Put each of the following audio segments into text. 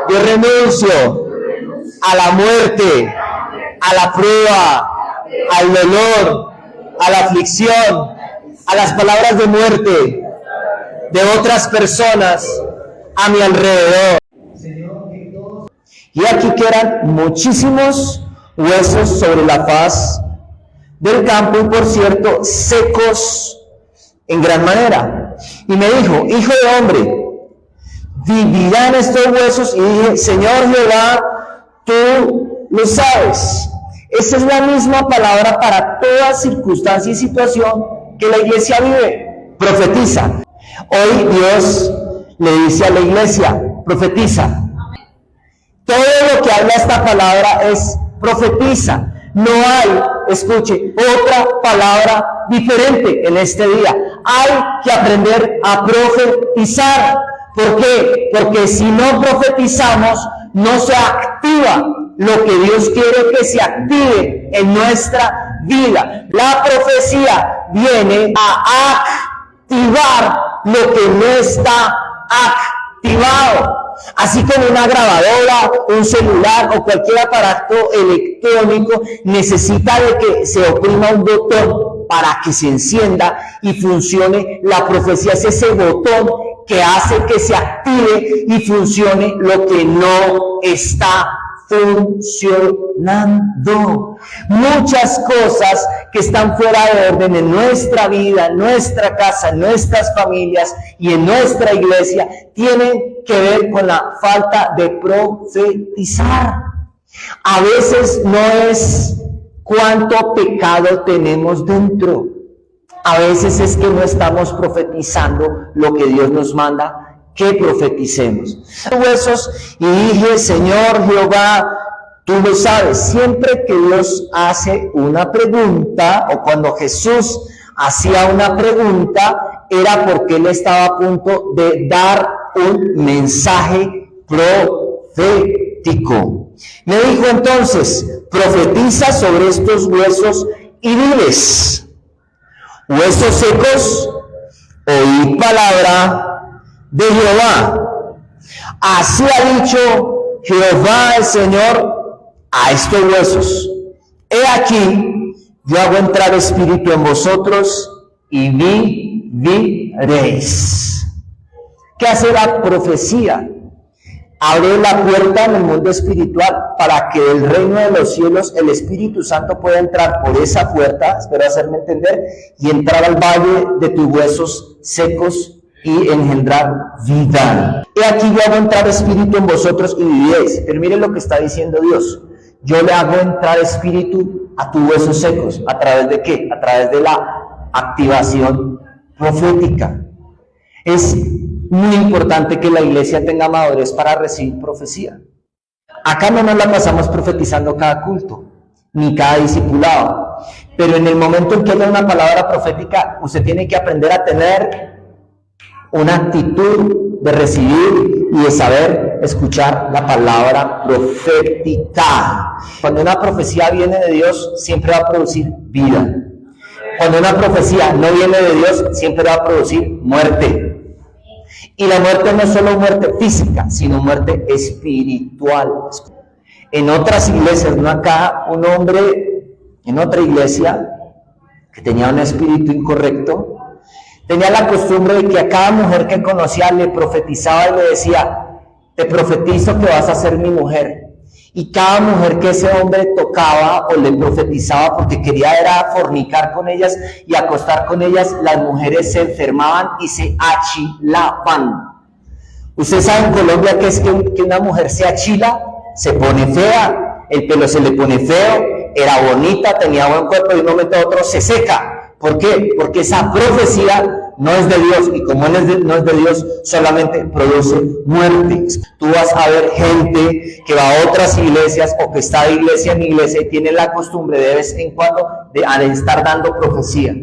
Yo renuncio a la muerte, a la prueba, al dolor, a la aflicción, a las palabras de muerte de otras personas a mi alrededor. Y aquí quedan muchísimos huesos sobre la faz del campo y, por cierto, secos en gran manera. Y me dijo: hijo de hombre, ¿vivirán estos huesos? Y dije: Señor Jehová, tú lo sabes. Esa es la misma palabra para toda circunstancia y situación que la iglesia vive. Profetiza. Hoy Dios le dice a la iglesia: profetiza. Todo lo que habla esta palabra es profetiza. No hay, escuche, otra palabra diferente en este día. Hay que aprender a profetizar. ¿Por qué? Porque si no profetizamos, no se activa lo que Dios quiere que se active en nuestra vida. La profecía viene a activar lo que no está activado. Así como una grabadora, un celular o cualquier aparato electrónico necesita de que se oprima un botón para que se encienda y funcione, la profecía es ese botón que hace que se active y funcione lo que no está funcionando. Muchas cosas que están fuera de orden en nuestra vida, en nuestra casa, en nuestras familias y en nuestra iglesia tienen que ver con la falta de profetizar. A veces no es cuánto pecado tenemos dentro. A veces es que no estamos profetizando lo que Dios nos manda que profeticemos. Huesos, y dije: Señor Jehová, tú lo sabes. Siempre que Dios hace una pregunta, o cuando Jesús hacía una pregunta, era porque Él estaba a punto de dar un mensaje profético. Me dijo entonces: profetiza sobre estos huesos y diles: huesos secos, oíd palabra de Jehová. Así ha dicho Jehová el Señor a estos huesos: he aquí, yo hago entrar espíritu en vosotros y viviréis. ¿Qué hace la profecía? Abre la puerta en el mundo espiritual para que del reino de los cielos el Espíritu Santo pueda entrar por esa puerta, espero hacerme entender, y entrar al valle de tus huesos secos y engendrar vida. He aquí yo hago entrar espíritu en vosotros y viviréis. Pero miren lo que está diciendo Dios: yo le hago entrar espíritu a tus huesos secos. ¿A través de qué? A través de la activación profética. Es muy importante que la iglesia tenga madurez para recibir profecía. Acá no nos la pasamos profetizando cada culto, ni cada discipulado. Pero en el momento en que haya una palabra profética, usted tiene que aprender a tener una actitud de recibir y de saber escuchar la palabra profética. Cuando una profecía viene de Dios, siempre va a producir vida. Cuando una profecía no viene de Dios, siempre va a producir muerte. Y la muerte no es solo muerte física, sino muerte espiritual. En otras iglesias, no acá, un hombre en otra iglesia que tenía un espíritu incorrecto, tenía la costumbre de que a cada mujer que conocía le profetizaba y le decía: te profetizo que vas a ser mi mujer. Y cada mujer que ese hombre tocaba o le profetizaba, porque quería era fornicar con ellas y acostar con ellas, las mujeres se enfermaban y se achilaban. Usted sabe en Colombia que es que una mujer se achila, se pone fea, el pelo se le pone feo, era bonita, tenía buen cuerpo, y de un momento a otro se seca. ¿Por qué? Porque esa profecía no es de Dios, y como no es de Dios, solamente produce muerte. Tú vas a ver gente que va a otras iglesias o que está de iglesia en iglesia y tiene la costumbre de vez en cuando de estar dando profecía,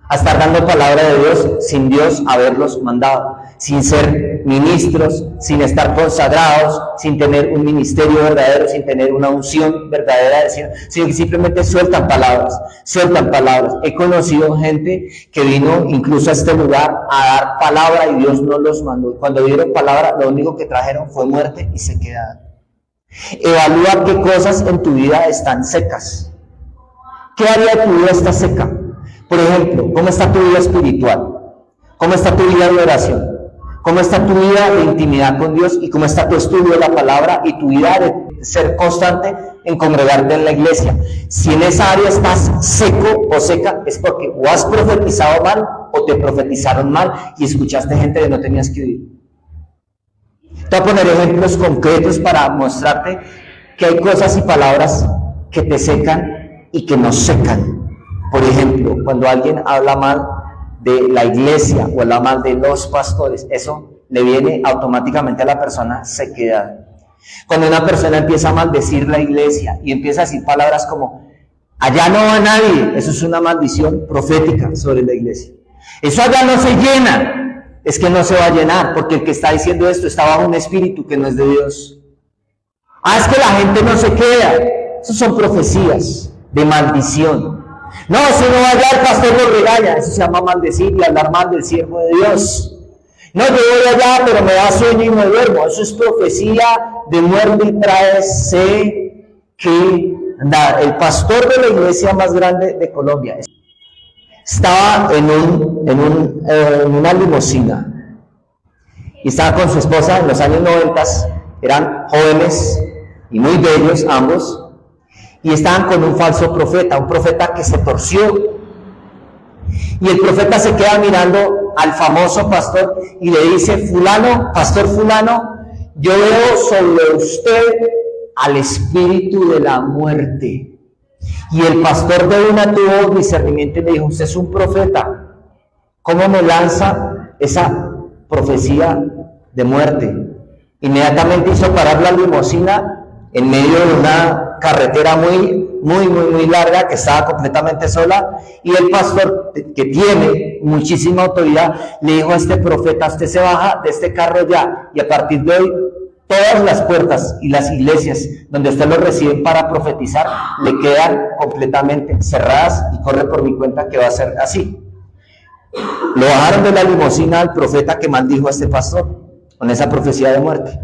a estar dando palabra de Dios sin Dios haberlos mandado. sin ser ministros, sin estar consagrados, sin tener un ministerio verdadero, sin tener una unción verdadera, sino que simplemente sueltan palabras, sueltan palabras. He conocido gente que vino incluso a este lugar a dar palabra y Dios no los mandó. Cuando dieron palabra, lo único que trajeron fue muerte y se quedaron. Evalúa qué cosas en tu vida están secas. ¿Qué área de tu vida está seca? Por ejemplo, ¿cómo está tu vida espiritual? ¿Cómo está tu vida de oración? ¿Cómo está tu vida de intimidad con Dios? ¿Y cómo está tu estudio de la palabra y tu vida de ser constante en congregarte en la iglesia? Si en esa área estás seco o seca, es porque o has profetizado mal o te profetizaron mal y escuchaste gente que no tenías que oír. Te voy a poner ejemplos concretos para mostrarte que hay cosas y palabras que te secan y que nos secan. Por ejemplo, cuando alguien habla mal de la iglesia o habla mal de los pastores, eso le viene automáticamente a la persona sequedad. Cuando una persona empieza a maldecir la iglesia y empieza a decir palabras como allá no va nadie, eso es una maldición profética sobre la iglesia. Eso allá no se llena, es que no se va a llenar, porque el que está diciendo esto está bajo un espíritu que no es de Dios. Es que la gente no se queda. Esas son profecías de maldición. No, si no vaya el pastor lo regaña, eso se llama maldecir y hablar mal del siervo de Dios. No, yo voy allá, pero me da sueño y me duermo. Eso es profecía de muerte y trae sequedad. El pastor de la iglesia más grande de Colombia estaba en una limusina y estaba con su esposa en los años 90, eran jóvenes y muy bellos ambos, y estaban con un falso profeta, un profeta que se torció. Y el profeta se queda mirando al famoso pastor y le dice: fulano, pastor fulano, yo veo sobre usted al espíritu de la muerte. Y el pastor de una tuvo discernimiento y le dijo: usted es un profeta, ¿cómo me lanza esa profecía de muerte? Inmediatamente hizo parar la limusina en medio de una carretera muy larga que estaba completamente sola, y el pastor, que tiene muchísima autoridad, le dijo a este profeta: usted se baja de este carro ya, y a partir de hoy todas las puertas y las iglesias donde usted lo reciben para profetizar le quedan completamente cerradas, y corre por mi cuenta que va a ser así. Lo bajaron de la limusina al profeta que maldijo a este pastor con esa profecía de muerte.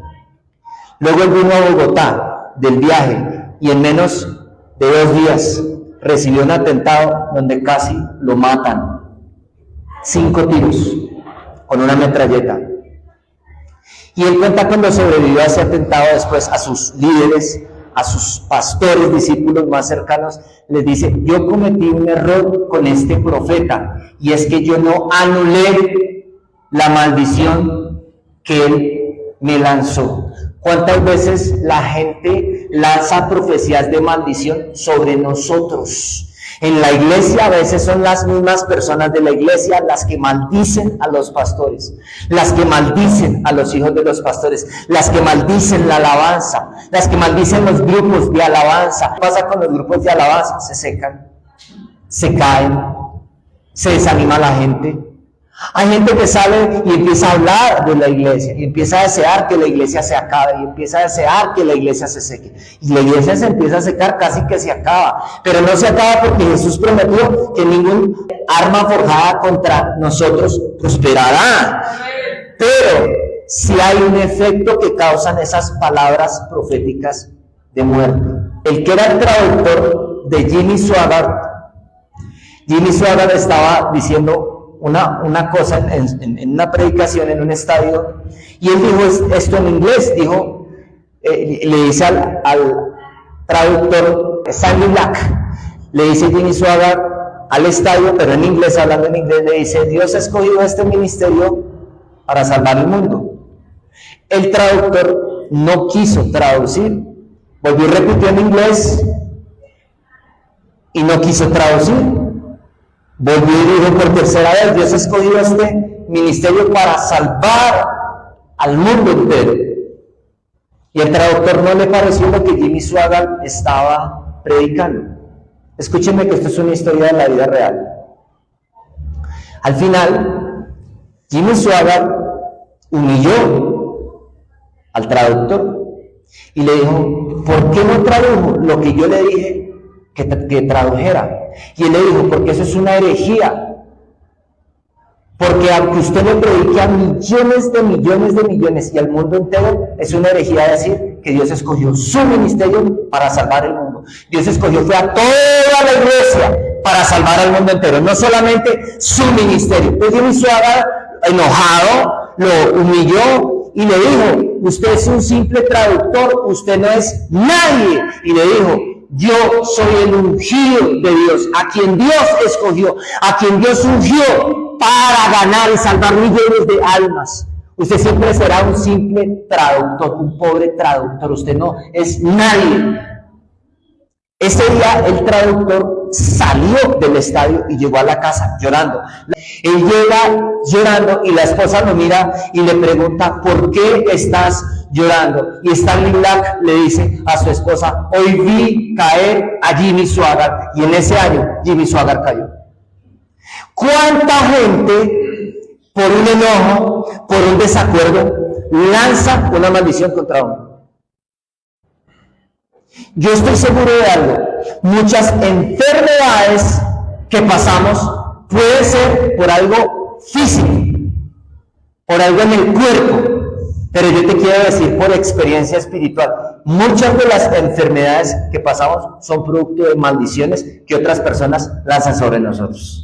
Luego él vino a Bogotá del viaje y en menos de 2 días recibió un atentado donde casi lo matan. 5 tiros con una metralleta. Y él cuenta cuando sobrevivió a ese atentado, después a sus líderes, a sus pastores, discípulos más cercanos, les dice: yo cometí un error con este profeta, y es que yo no anulé la maldición que él me lanzó. ¿Cuántas veces la gente lanza profecías de maldición sobre nosotros? En la iglesia a veces son las mismas personas de la iglesia las que maldicen a los pastores, las que maldicen a los hijos de los pastores, las que maldicen la alabanza, las que maldicen los grupos de alabanza. ¿Qué pasa con los grupos de alabanza? Se secan, se caen, se desanima la gente. Hay gente que sale y empieza a hablar de la iglesia, y empieza a desear que la iglesia se acabe, y empieza a desear que la iglesia se seque. Y la iglesia se empieza a secar, casi que se acaba. Pero no se acaba porque Jesús prometió que ningún arma forjada contra nosotros prosperará. Pero sí hay un efecto que causan esas palabras proféticas de muerte. El que era el traductor de Jimmy Swaggart estaba diciendo una cosa en una predicación en un estadio, y él dijo esto en inglés. Dijo, le dice al traductor Stanley Black, le dice Jimmy Swaggart al estadio, pero en inglés, hablando en inglés, le dice: Dios ha escogido este ministerio para salvar el mundo. El traductor no quiso traducir, volvió y repitió en inglés y no quiso traducir. Volvió y dijo por tercera vez: Dios ha escogido este ministerio para salvar al mundo entero. Y al traductor no le pareció lo que Jimmy Swaggart estaba predicando. Escúchenme que esto es una historia de la vida real. Al final, Jimmy Swaggart humilló al traductor y le dijo, ¿por qué no tradujo lo que yo le dije que tradujera? Y él le dijo, porque eso es una herejía. Porque aunque usted le predique a millones de millones y al mundo entero, es una herejía decir que Dios escogió su ministerio para salvar el mundo. Dios escogió fue a toda la iglesia para salvar al mundo entero, no solamente su ministerio. Entonces Jimmy Swaggart, enojado, lo humilló y le dijo, usted es un simple traductor, usted no es nadie. Y le dijo, yo soy el ungido de Dios, a quien Dios escogió, a quien Dios ungió para ganar y salvar millones de almas. Usted siempre será un simple traductor, un pobre traductor, usted no es nadie. Ese día el traductor salió del estadio y llegó a la casa llorando. Él llega llorando y la esposa lo mira y le pregunta, ¿por qué estás llorando? Y Stanley Black le dice a su esposa, hoy vi caer a Jimmy Swaggart, y en ese año Jimmy Swaggart cayó. ¿Cuánta gente, por un enojo, por un desacuerdo, lanza una maldición contra uno? Yo estoy seguro de algo, muchas enfermedades que pasamos puede ser por algo físico, por algo en el cuerpo, pero yo te quiero decir por experiencia espiritual, muchas de las enfermedades que pasamos son producto de maldiciones que otras personas lanzan sobre nosotros.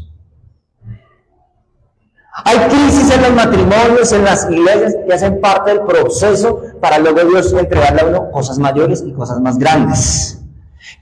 Hay crisis en los matrimonios, en las iglesias, que hacen parte del proceso para luego Dios entregarle a uno cosas mayores y cosas más grandes.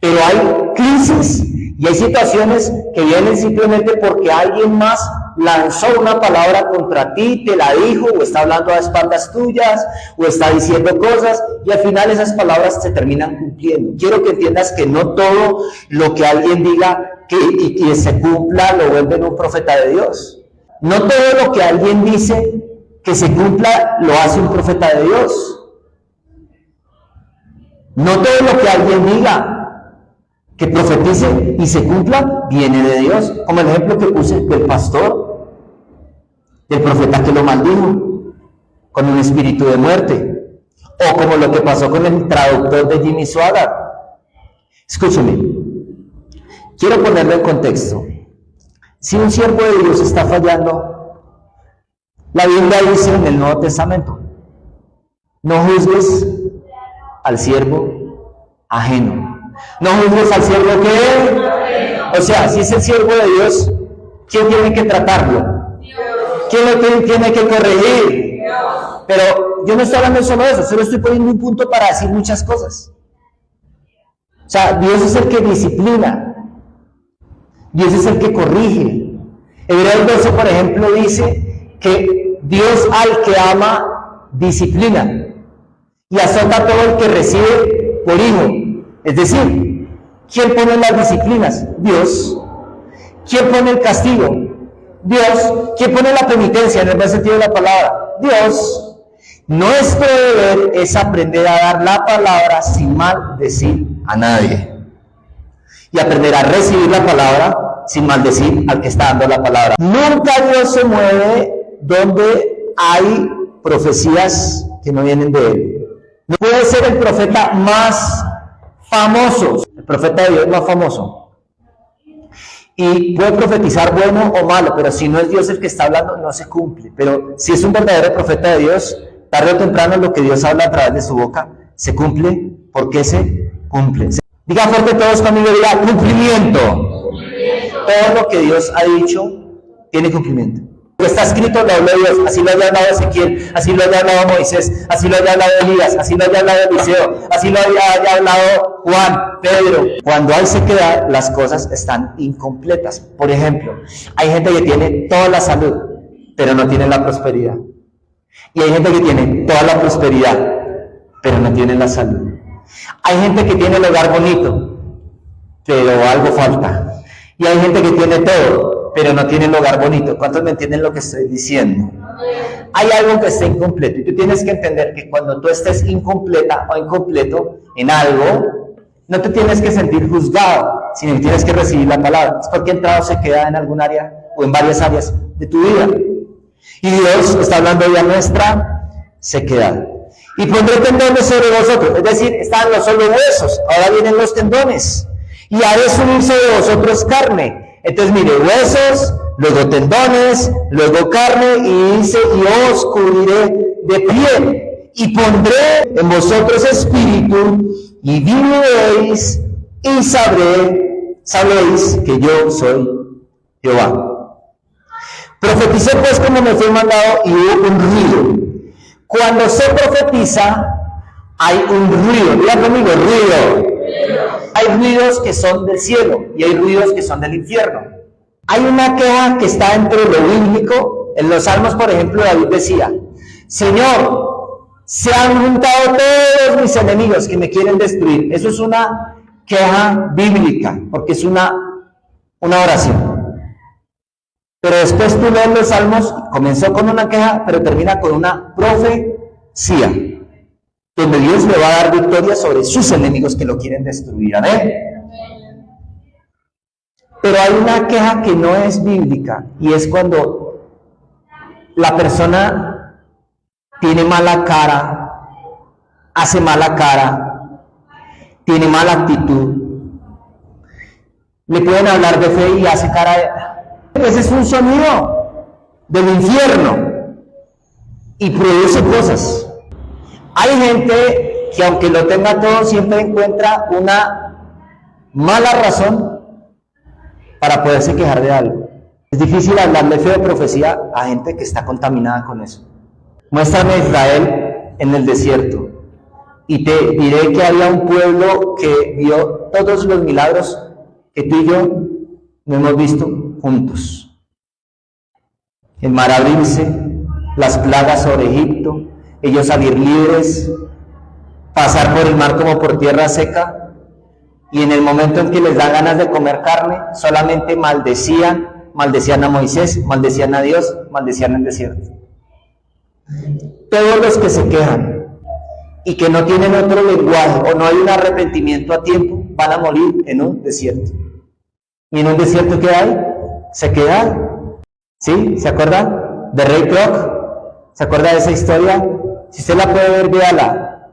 Pero hay crisis y hay situaciones que vienen simplemente porque alguien más lanzó una palabra contra ti, te la dijo, o está hablando a espaldas tuyas, o está diciendo cosas, y al final esas palabras se terminan cumpliendo. Quiero que entiendas que no todo lo que alguien diga y se cumpla lo vuelve un profeta de Dios. No todo lo que alguien dice que se cumpla lo hace un profeta de Dios. No todo lo que alguien diga que profetice y se cumpla viene de Dios. Como el ejemplo que puse del pastor, del profeta que lo maldijo con un espíritu de muerte. O como lo que pasó con el traductor de Jimmy Swaggart. Escúcheme, quiero ponerlo en contexto. Si un siervo de Dios está fallando, la Biblia dice en el Nuevo Testamento, no juzgues al siervo ajeno. No juzgues al siervo que... O sea, si es el siervo de Dios, ¿quién tiene que tratarlo? ¿Quién lo tiene que corregir? Pero yo no estoy hablando solo de eso, solo estoy poniendo un punto para decir muchas cosas. O sea, Dios es el que disciplina. Dios es el que corrige. Hebreos 12, por ejemplo, dice que Dios al que ama disciplina y azota a todo el que recibe por hijo. Es decir, ¿quién pone las disciplinas? Dios. ¿Quién pone el castigo? Dios. ¿Quién pone la penitencia en el buen sentido de la palabra? Dios. Nuestro deber es aprender a dar la palabra sin maldecir a nadie. Y aprender a recibir la palabra sin maldecir al que está dando la palabra. Nunca Dios se mueve donde hay profecías que no vienen de Él. No puede ser el profeta más famoso, el profeta de Dios más famoso. Y puede profetizar bueno o malo, pero si no es Dios el que está hablando, no se cumple. Pero si es un verdadero profeta de Dios, tarde o temprano lo que Dios habla a través de su boca se cumple. ¿Por qué se cumple? Diga fuerte todos conmigo, diga cumplimiento. Todo lo que Dios ha dicho tiene cumplimiento. Lo que está escrito lo habló Dios, así lo haya hablado Ezequiel, así lo haya hablado Moisés, así lo haya hablado Elías, así lo haya hablado Eliseo, así lo haya hablado Juan, Pedro. Cuando hay sequedad, las cosas están incompletas. Por ejemplo, hay gente que tiene toda la salud, pero no tiene la prosperidad. Y hay gente que tiene toda la prosperidad, pero no tiene la salud. Hay gente que tiene el hogar bonito, pero algo falta. Y hay gente que tiene todo, pero no tiene el hogar bonito. ¿Cuántos me entienden lo que estoy diciendo? Hay algo que está incompleto. Y tú tienes que entender que cuando tú estés incompleta o incompleto en algo, no te tienes que sentir juzgado, sino que tienes que recibir la palabra. Es porque entrado se queda en algún área o en varias áreas de tu vida. Y Dios está hablando ya de nuestra sequedad. Y pondré tendones sobre vosotros, es decir, están los solo huesos, ahora vienen los tendones. Y haré subir sobre vosotros carne. Entonces mire, huesos, luego tendones, luego carne, y dice, y os cubriré de piel. Y pondré en vosotros espíritu, y viviréis, y sabréis que yo soy Jehová. Profeticé pues como me fue mandado, y hubo un ruido. Cuando se profetiza, hay un ruido. Diga conmigo, ruido. Hay ruidos que son del cielo y hay ruidos que son del infierno. Hay una queja que está entre lo bíblico. En los Salmos, por ejemplo, David decía, Señor, se han juntado todos mis enemigos que me quieren destruir. Eso es una queja bíblica, porque es una oración. Pero después tú lees los Salmos, comenzó con una queja, pero termina con una profecía, donde Dios le va a dar victoria sobre sus enemigos que lo quieren destruir. Amén. Pero hay una queja que no es bíblica, y es cuando la persona tiene mala cara, hace mala cara, tiene mala actitud. Le pueden hablar de fe y hace cara de... Ese es un sonido del infierno y produce cosas. Hay gente que aunque lo tenga todo, siempre encuentra una mala razón para poderse quejar de algo. Es difícil hablarle fe de profecía a gente que está contaminada con eso. Muéstrame Israel en el desierto y te diré que había un pueblo que vio todos los milagros que tú y yo no hemos visto juntos. El mar abrirse, las plagas sobre Egipto, ellos salir libres, pasar por el mar como por tierra seca, y en el momento en que les da ganas de comer carne, solamente maldecían a Moisés, maldecían a Dios, maldecían el desierto. Todos los que se quejan y que no tienen otro lenguaje o no hay un arrepentimiento a tiempo, van a morir en un desierto. ¿Y en un desierto qué hay? Sequedad. ¿Sí? ¿Se acuerda de Ray Kroc? ¿Se acuerda de esa historia? Si usted la puede ver, véala.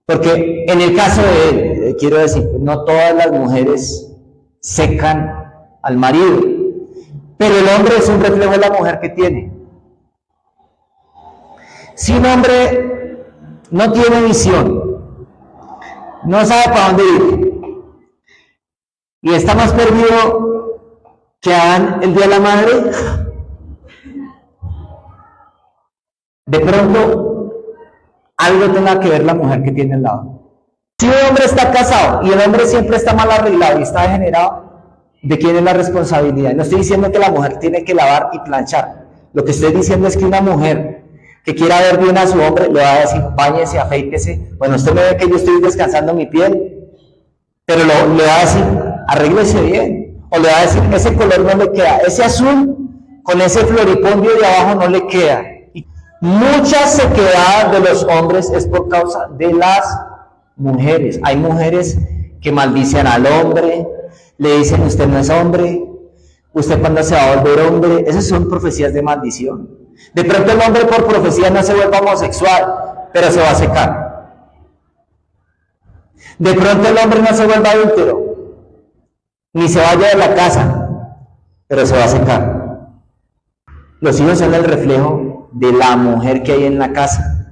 Porque en el caso de él, quiero decir, no todas las mujeres secan al marido, pero el hombre es un reflejo de la mujer que tiene. Si un hombre no tiene visión, no sabe para dónde ir, y está más perdido que Adán el día de la madre, de pronto algo tenga que ver la mujer que tiene al lado. Si un hombre está casado y el hombre siempre está mal arreglado y está degenerado, ¿de quién es la responsabilidad? No estoy diciendo que la mujer tiene que lavar y planchar. Lo que estoy diciendo es que una mujer que quiera ver bien a su hombre le va a decir, báñese, afeítese. Bueno, usted me ve que yo estoy descansando mi piel, pero le va a decir, arréglese bien. O le va a decir, ese color no le queda, ese azul con ese floripondio de abajo no le queda. Y mucha sequedad de los hombres es por causa de las mujeres. Hay mujeres que maldicen al hombre, le dicen, usted no es hombre, usted cuando se va a volver hombre. Esas son profecías de maldición. De pronto el hombre por profecía no se vuelve homosexual, pero se va a secar. De pronto el hombre no se vuelve adúltero, ni se vaya de la casa, pero se va a secar. Los hijos son el reflejo de la mujer que hay en la casa.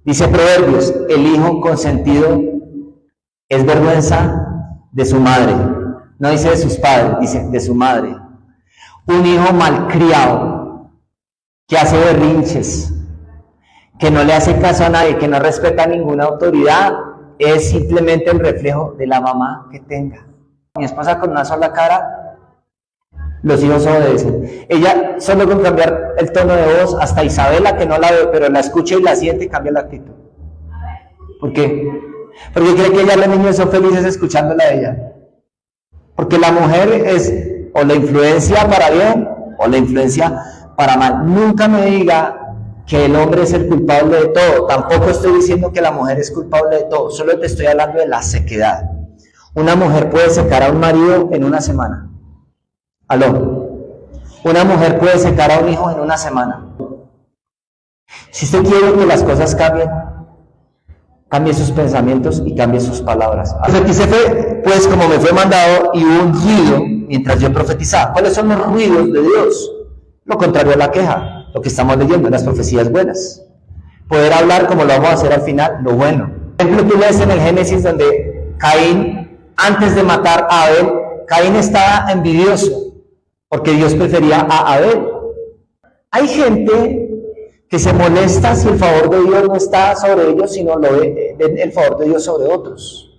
Dice Proverbios, el hijo consentido es vergüenza de su madre. No dice de sus padres, dice de su madre. Un hijo malcriado, que hace berrinches, que no le hace caso a nadie, que no respeta a ninguna autoridad, es simplemente el reflejo de la mamá que tenga. Mi esposa con una sola cara, los hijos obedecen. Ella solo con cambiar el tono de voz, hasta Isabela que no la ve, pero la escucha y la siente, cambia la actitud. ¿Por qué? Porque cree que ya los niños son felices escuchándola a ella. Porque la mujer es o la influencia para bien o la influencia para mal. Nunca me diga que el hombre es el culpable de todo. Tampoco estoy diciendo que la mujer es culpable de todo. Solo te estoy hablando de la sequedad. Una mujer puede secar a un marido en una semana. ¿Aló? Una mujer puede secar a un hijo en una semana. Si usted quiere que las cosas cambien, cambie sus pensamientos y cambie sus palabras. Profeticé pues como me fue mandado y hubo un ruido mientras yo profetizaba. ¿Cuáles son los ruidos de Dios? Lo contrario a la queja, lo que estamos leyendo, las profecías buenas. Poder hablar, como lo vamos a hacer al final, lo bueno. Por ejemplo, tú lees en el Génesis donde Caín, antes de matar a Abel, Caín estaba envidioso porque Dios prefería a Abel. Hay gente que se molesta si el favor de Dios no está sobre ellos, sino ven el favor de Dios sobre otros.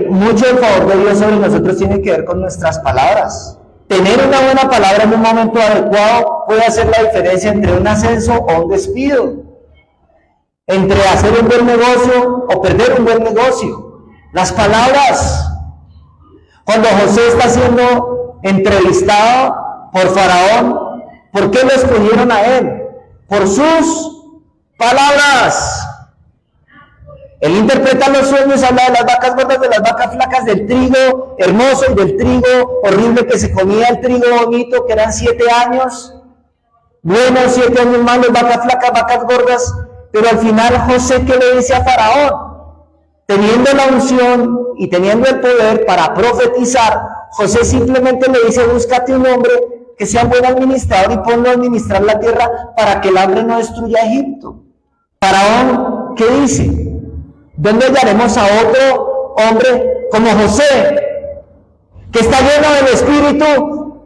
Mucho del favor de Dios sobre nosotros tiene que ver con nuestras palabras. Tener una buena palabra en un momento adecuado puede hacer la diferencia entre un ascenso o un despido, entre hacer un buen negocio o perder un buen negocio. Las palabras. Cuando José está siendo entrevistado por Faraón, ¿por qué lo escogieron a él? Por sus palabras. Él interpreta los sueños, habla de las vacas gordas, de las vacas flacas, del trigo hermoso y del trigo horrible que se comía, el trigo bonito, que eran 7 años. Buenos, 7 años malos, vacas flacas, vacas gordas. Pero al final José, ¿qué le dice a Faraón? Teniendo la unción y teniendo el poder para profetizar, José simplemente le dice: búscate un hombre que sea un buen administrador y ponlo a administrar la tierra para que el hambre no destruya Egipto. Faraón, ¿qué dice? ¿Dónde hallaremos a otro hombre como José, que está lleno del espíritu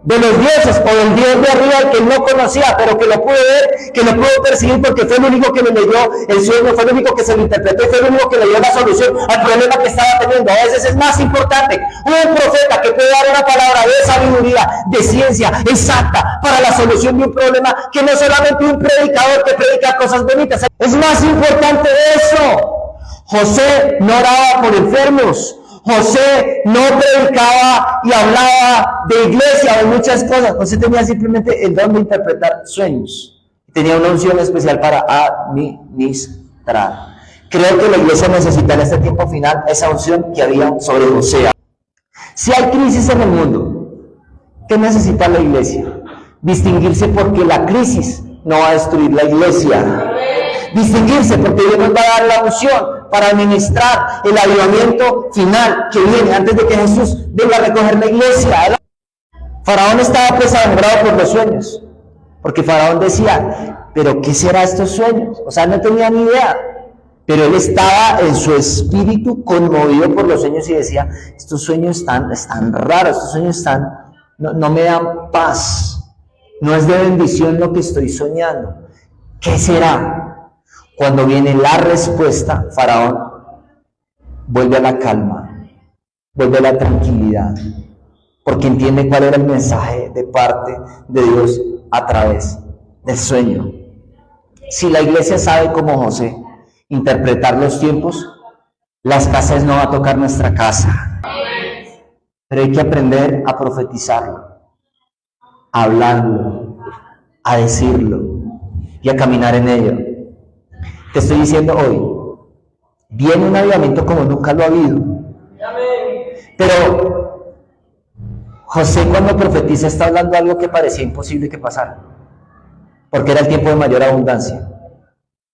de los dioses o del Dios de arriba que él no conocía, pero que lo pudo ver, que lo pudo percibir porque fue el único que le leyó el sueño, fue el único que se lo interpretó, fue el único que le dio la solución al problema que estaba teniendo? A veces es más importante un profeta que puede dar una palabra de sabiduría, de ciencia exacta para la solución de un problema, que no solamente un predicador que predica cosas bonitas. Es más importante eso. José no oraba por enfermos. José no predicaba y hablaba de iglesia o de muchas cosas. José tenía simplemente el don de interpretar sueños. Tenía una unción especial para administrar. Creo que la iglesia necesita en este tiempo final esa unción que había sobre José. Si hay crisis en el mundo, ¿qué necesita la iglesia? Distinguirse, porque la crisis no va a destruir la iglesia. Distinguirse porque Dios nos va a dar la unción para administrar el avivamiento final que viene antes de que Jesús venga a recoger la iglesia. Faraón estaba pues asombrado por los sueños, porque Faraón decía: ¿pero qué será estos sueños? O sea, no tenía ni idea, pero él estaba en su espíritu conmovido por los sueños y decía: estos sueños están raros, estos sueños no me dan paz, no es de bendición lo que estoy soñando. ¿Qué será? Cuando viene la respuesta, Faraón vuelve a la calma, vuelve a la tranquilidad, porque entiende cuál era el mensaje de parte de Dios a través del sueño. Si la iglesia sabe, como José, interpretar los tiempos, la escasez no va a tocar nuestra casa. Pero hay que aprender a profetizarlo, a hablarlo, a decirlo y a caminar en ello. Te estoy diciendo hoy, viene un avivamiento como nunca lo ha habido. Pero José, cuando profetiza, está hablando de algo que parecía imposible que pasara, porque era el tiempo de mayor abundancia.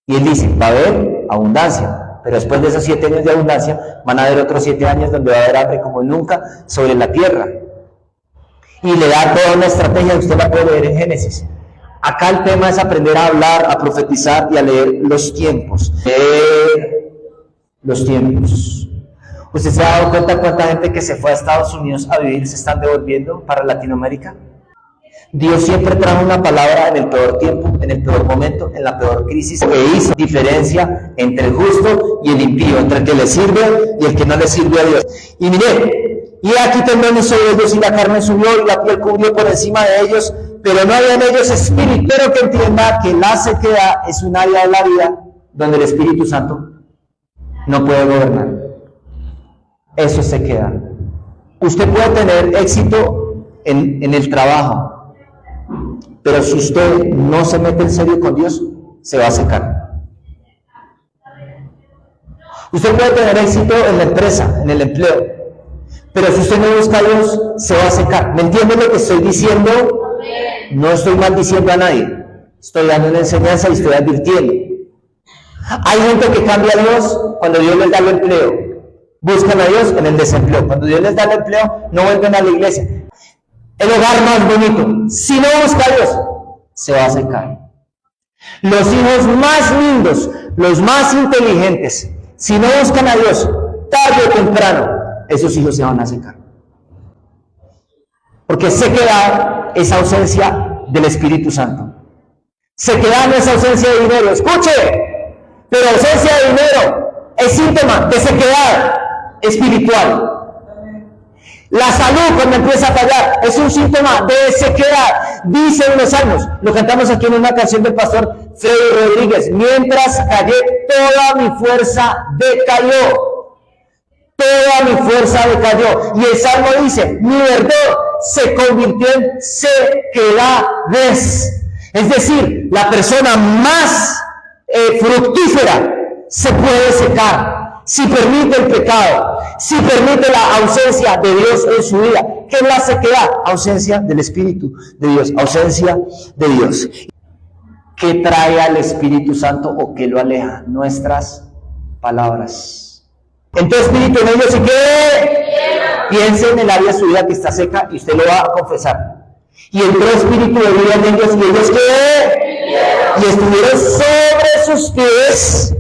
Y él dice: va a haber abundancia, pero después de esos 7 años de abundancia van a haber otros 7 años donde va a haber hambre como nunca sobre la tierra. Y le da toda una estrategia, usted la puede leer en Génesis. Acá el tema es aprender a hablar, a profetizar y a leer los tiempos. Leer los tiempos. ¿Usted se ha dado cuenta cuánta gente que se fue a Estados Unidos a vivir se están devolviendo para Latinoamérica? Dios siempre trajo una palabra en el peor tiempo, en el peor momento, en la peor crisis, e hizo diferencia entre el justo y el impío, entre el que le sirve y el que no le sirve a Dios. Y mire, y aquí tendones sobre ellos, y la carne subió y la piel cubrió por encima de ellos, pero no había en ellos espíritu. Pero que entienda que la sequedad es un área de la vida donde el Espíritu Santo no puede gobernar. Eso es sequedad. Usted puede tener éxito en el trabajo, pero si usted no se mete en serio con Dios, se va a secar. Usted puede tener éxito en la empresa, en el empleo, pero si usted no busca a Dios, se va a secar. ¿Me entiende lo que estoy diciendo? No estoy maldiciendo a nadie, estoy dando una enseñanza y estoy advirtiendo. Hay gente que cambia a Dios cuando Dios les da el empleo. Buscan a Dios en el desempleo. Cuando Dios les da el empleo, no vuelven a la iglesia. El hogar más bonito. Si no busca a Dios, se va a secar. Los hijos más lindos, los más inteligentes, si no buscan a Dios, tarde o temprano, esos hijos se van a secar. Porque sequedad es ausencia del Espíritu Santo. Sequedad no es ausencia de dinero. Escuche, pero ausencia de dinero es síntoma de sequedad espiritual. La salud, cuando empieza a fallar, es un síntoma de sequedad. Dicen los salmos, lo cantamos aquí en una canción del pastor Freddy Rodríguez: mientras callé, toda mi fuerza decayó. Toda mi fuerza decayó. Y el salmo dice: mi verdor se convirtió en sequedades. Es decir, la persona más fructífera se puede secar si permite el pecado, si permite la ausencia de Dios en su vida. ¿Qué es la sequedad? Ausencia del Espíritu de Dios, ausencia de Dios. ¿Qué trae al Espíritu Santo o qué lo aleja? Nuestras palabras. En tu espíritu en ellos, ¿y qué? Piense en el área de su vida que está seca y usted lo va a confesar. Y entró espíritu de vida en ellos, y ellos ¿qué? Y estuvieron sobre sus pies,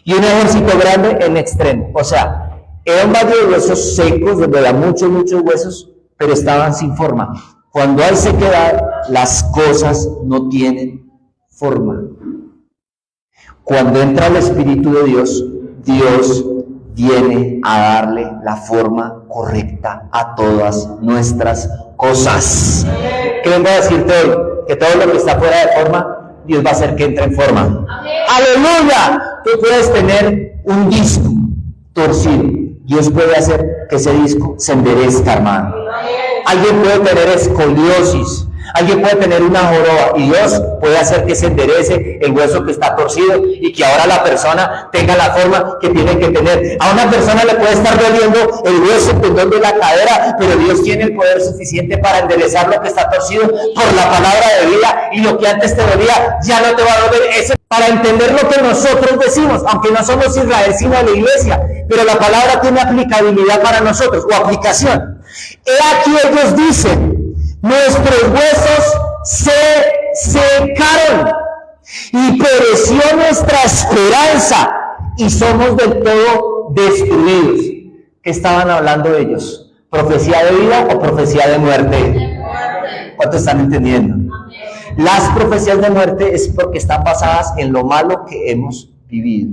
y un ejército grande en extremo. O sea, era un valle de huesos secos, donde había muchos huesos, pero estaban sin forma. Cuando hay sequedad, las cosas no tienen forma. Cuando entra el Espíritu de Dios, Dios viene a darle la forma correcta a todas nuestras cosas. ¿Qué vengo a decirte hoy? Que todo lo que está fuera de forma, Dios va a hacer que entre en forma. Amén. ¡Aleluya! Tú puedes tener un disco torcido. Dios puede hacer que ese disco se enderezca, hermano. Amén. Alguien puede tener escoliosis. Alguien puede tener una joroba y Dios puede hacer que se enderece el hueso que está torcido y que ahora la persona tenga la forma que tiene que tener. A una persona le puede estar doliendo el hueso, el tendón de la cadera, pero Dios tiene el poder suficiente para enderezar lo que está torcido por la palabra de vida, y lo que antes te dolía ya no te va a doler. Eso para entender lo que nosotros decimos, aunque no somos Israel sino la iglesia, pero la palabra tiene aplicabilidad para nosotros, o aplicación. He aquí ellos dicen: nuestros huesos se secaron y pereció nuestra esperanza y somos del todo destruidos. ¿Qué estaban hablando ellos? ¿Profecía de vida o profecía de muerte? ¿Cuántos están entendiendo? Las profecías de muerte es porque están basadas en lo malo que hemos vivido.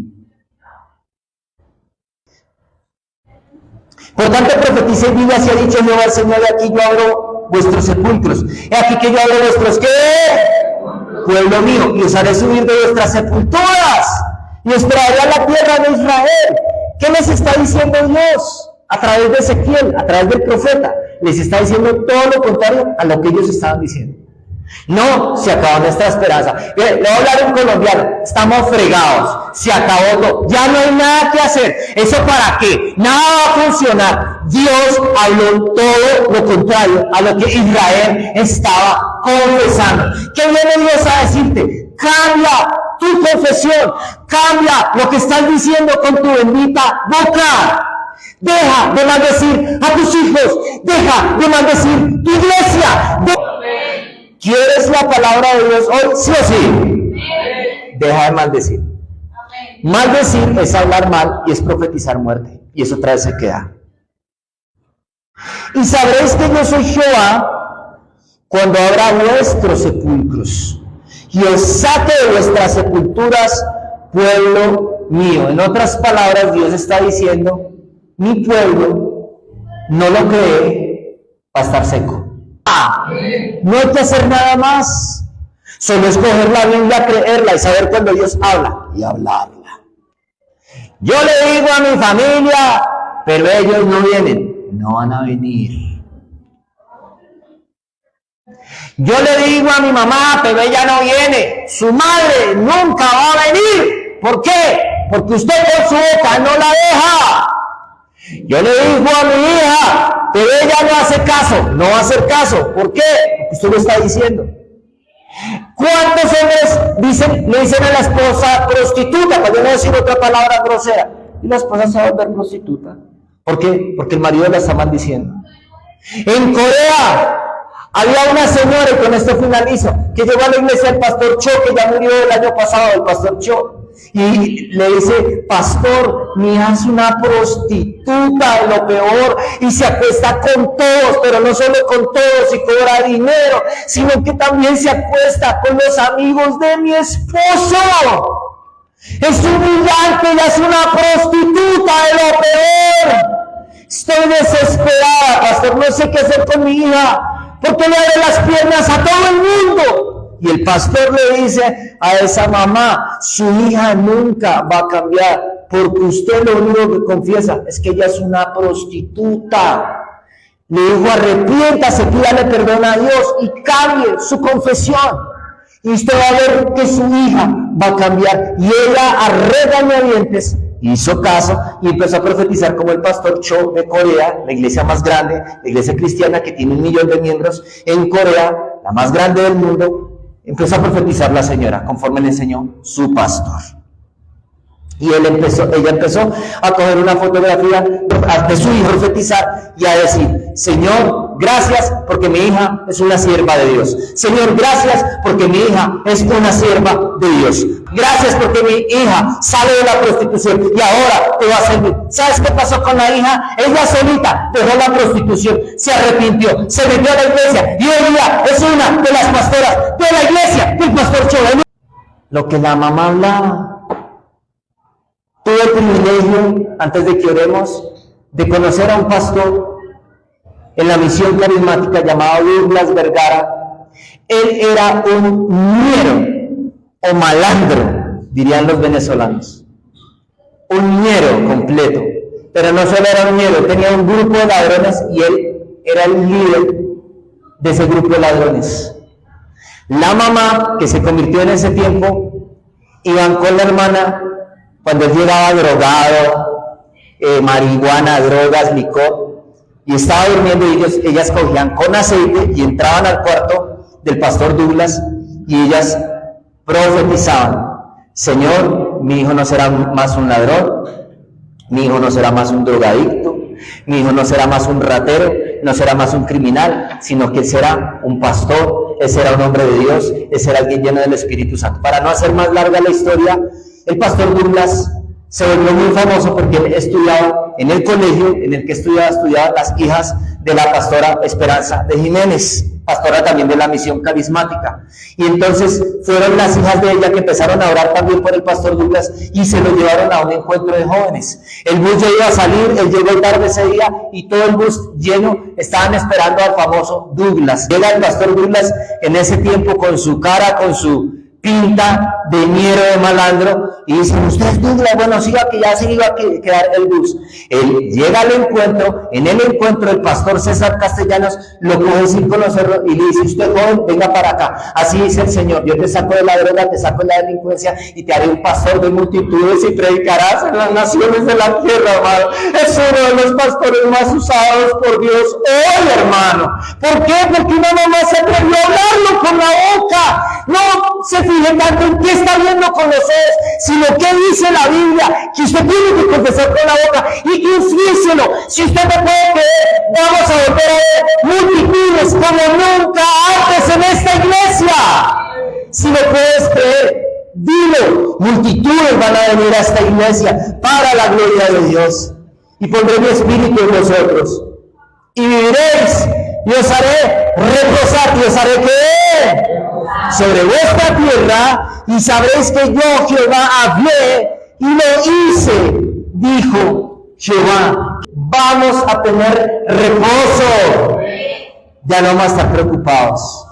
Por tanto, profetiza y diga: así ha dicho Jehová el Señor, de aquí yo abro vuestros sepulcros. He aquí que yo abro vuestros ¿qué? Pueblo mío, y os haré subir de vuestras sepulturas y os traeré a la tierra de Israel. ¿Qué les está diciendo Dios? A través de Ezequiel, a través del profeta, les está diciendo todo lo contrario a lo que ellos estaban diciendo. No, se acabó nuestra esperanza. Le voy a hablar en colombiano: estamos fregados, se acabó todo, ya no hay nada que hacer. ¿Eso para qué? Nada va a funcionar. Dios habló todo lo contrario a lo que Israel estaba confesando. ¿Qué viene Dios a decirte? Cambia tu confesión, cambia lo que estás diciendo con tu bendita boca. Deja de maldecir a tus hijos, deja de maldecir tu iglesia. ¿Quieres la palabra de Dios hoy? ¿Sí o sí? Deja de maldecir. Maldecir es hablar mal y es profetizar muerte, y eso trae sequedad. Y sabréis que yo soy Jehová cuando abra vuestros sepulcros y os saque de vuestras sepulturas, pueblo mío. En otras palabras, Dios está diciendo: mi pueblo no lo cree, va a estar seco. No hay que hacer nada más, solo escoger la Biblia, creerla y saber cuando Dios habla y hablarla. Yo le digo a mi familia, pero ellos no vienen, no van a venir. Yo le digo a mi mamá, pero ella no viene, su madre nunca va a venir. ¿Por qué? Porque usted con su boca no la deja. Yo le digo a mi hija, pero ella no hace caso, no va a hacer caso. ¿Por qué? Porque usted lo está diciendo. ¿Cuántos hombres le dicen a la esposa prostituta, para no decir otra palabra grosera? Y la esposa se va a volver prostituta. ¿Por qué? Porque el marido la está maldiciendo. En Corea había una señora, y con esto finalizo, que llegó a la iglesia del pastor Cho, que ya murió el año pasado, el pastor Cho. Y le dice: pastor, mi hija es una prostituta de lo peor y se acuesta con todos, pero no solo con todos y cobra dinero, sino que también se acuesta con los amigos de mi esposo. Es humillante, ella es una prostituta de lo peor. Estoy desesperada, pastor, no sé qué hacer con mi hija, porque le abre las piernas a todo el mundo. Y el pastor le dice a esa mamá: su hija nunca va a cambiar, porque usted lo único que confiesa es que ella es una prostituta. Le dijo: arrepiéntase, pídale perdón a Dios y cambie su confesión. Y usted va a ver que su hija va a cambiar. Y ella, a regañadientes, hizo caso y empezó a profetizar como el pastor Cho de Corea, la iglesia más grande, la iglesia cristiana que tiene 1 millón de miembros en Corea, la más grande del mundo. Empezó a profetizar la señora, conforme le enseñó su pastor. Y ella empezó a coger una fotografía de su hijo, profetizar y a decir: Señor, gracias porque mi hija es una sierva de Dios. Señor, gracias porque mi hija es una sierva de Dios. Gracias porque mi hija sale de la prostitución y ahora te va a servir. ¿Sabes qué pasó con la hija? Ella solita dejó la prostitución, se arrepintió, se metió a la iglesia y hoy día es una de las pastoras de la iglesia del pastor Cho. Lo que la mamá hablaba. Tuve el privilegio, antes de que oremos, de conocer a un pastor en la misión carismática llamado Douglas Vergara. Él era un ñero o malandro, dirían los venezolanos. Un ñero completo. Pero no solo era un ñero, tenía un grupo de ladrones y él era el líder de ese grupo de ladrones. La mamá, que se convirtió en ese tiempo, iban con la hermana. Cuando él llegaba drogado, marihuana, drogas, licor, y estaba durmiendo, ellas cogían con aceite y entraban al cuarto del pastor Douglas y ellas profetizaban: Señor, mi hijo no será más un ladrón, mi hijo no será más un drogadicto, mi hijo no será más un ratero, no será más un criminal, sino que él será un pastor, él será un hombre de Dios, él será alguien lleno del Espíritu Santo. Para no hacer más larga la historia, el pastor Douglas se volvió muy famoso porque él estudiaba en el colegio en el que estudiaban las hijas de la pastora Esperanza de Jiménez, pastora también de la misión carismática. Y entonces fueron las hijas de ella que empezaron a orar también por el pastor Douglas y se lo llevaron a un encuentro de jóvenes. El bus ya iba a salir, él llegó tarde ese día y todo el bus lleno estaban esperando al famoso Douglas. Llega el pastor Douglas en ese tiempo con su cara, con su pinta de ñero, de malandro, y dicen: ¿usted es Douglas? Bueno, siga que ya se iba a quedar el bus. Él llega al encuentro, en el encuentro el pastor César Castellanos lo coge sin conocerlo y le dice: usted joven, venga para acá, así dice el Señor, yo te saco de la droga, te saco de la delincuencia y te haré un pastor de multitudes y predicarás en las naciones de la tierra, hermano. Es uno de los pastores más usados por Dios hoy, hermano. ¿Por qué? Porque una mamá se atrevió a hablarlo con la boca. No se fijen tanto en qué está viendo con los ojos, sino qué dice la Biblia, que usted tiene que confesar con la boca y confiéselo. Si usted no puede creer, vamos a volver a ver multitudes como nunca antes en esta iglesia. Si no puedes creer, dilo. Multitudes van a venir a esta iglesia para la gloria de Dios. Y pondré mi espíritu en vosotros y viviréis y os haré reposar y os haré creer sobre vuestra tierra, y sabréis que yo Jehová hablé y lo hice, dijo Jehová. Vamos a tener reposo, ya no vamos a estar preocupados.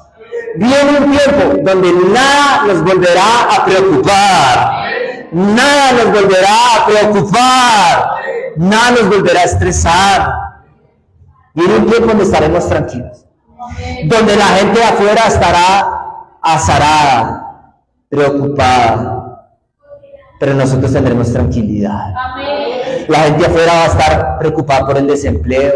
Viene un tiempo donde nada nos volverá a preocupar, nada nos volverá a preocupar, nada nos volverá a estresar. Viene un tiempo donde estaremos tranquilos, donde la gente de afuera estará azarada, preocupada, pero nosotros tendremos tranquilidad. La gente afuera va a estar preocupada por el desempleo,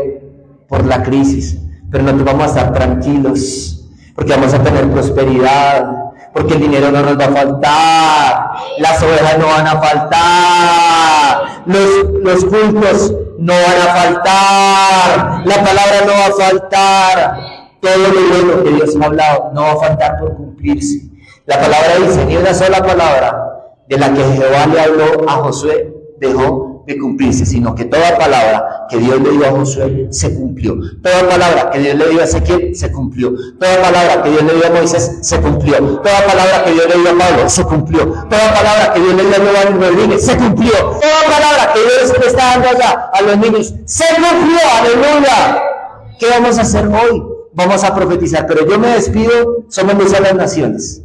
por la crisis, pero nosotros vamos a estar tranquilos, porque vamos a tener prosperidad, porque el dinero no nos va a faltar, las ovejas no van a faltar, los cultos no van a faltar, la palabra no va a faltar, todo lo bueno que Dios ha hablado no va a faltar por cumplirse. La palabra dice, ni una sola palabra de la que Jehová le habló a Josué dejó de cumplirse, sino que toda palabra que Dios le dio a Josué se cumplió. Toda palabra que Dios le dio a Ezequiel se cumplió. Toda palabra que Dios le dio a Moisés se cumplió. Toda palabra que Dios le dio a Pablo se cumplió. Toda palabra que Dios le dio a Giovanni Rodríguez se cumplió. Toda palabra que Dios le está dando allá a los niños se cumplió. ¡Aleluya! ¿Qué vamos a hacer hoy? Vamos a profetizar, pero yo me despido, somos luz a las naciones.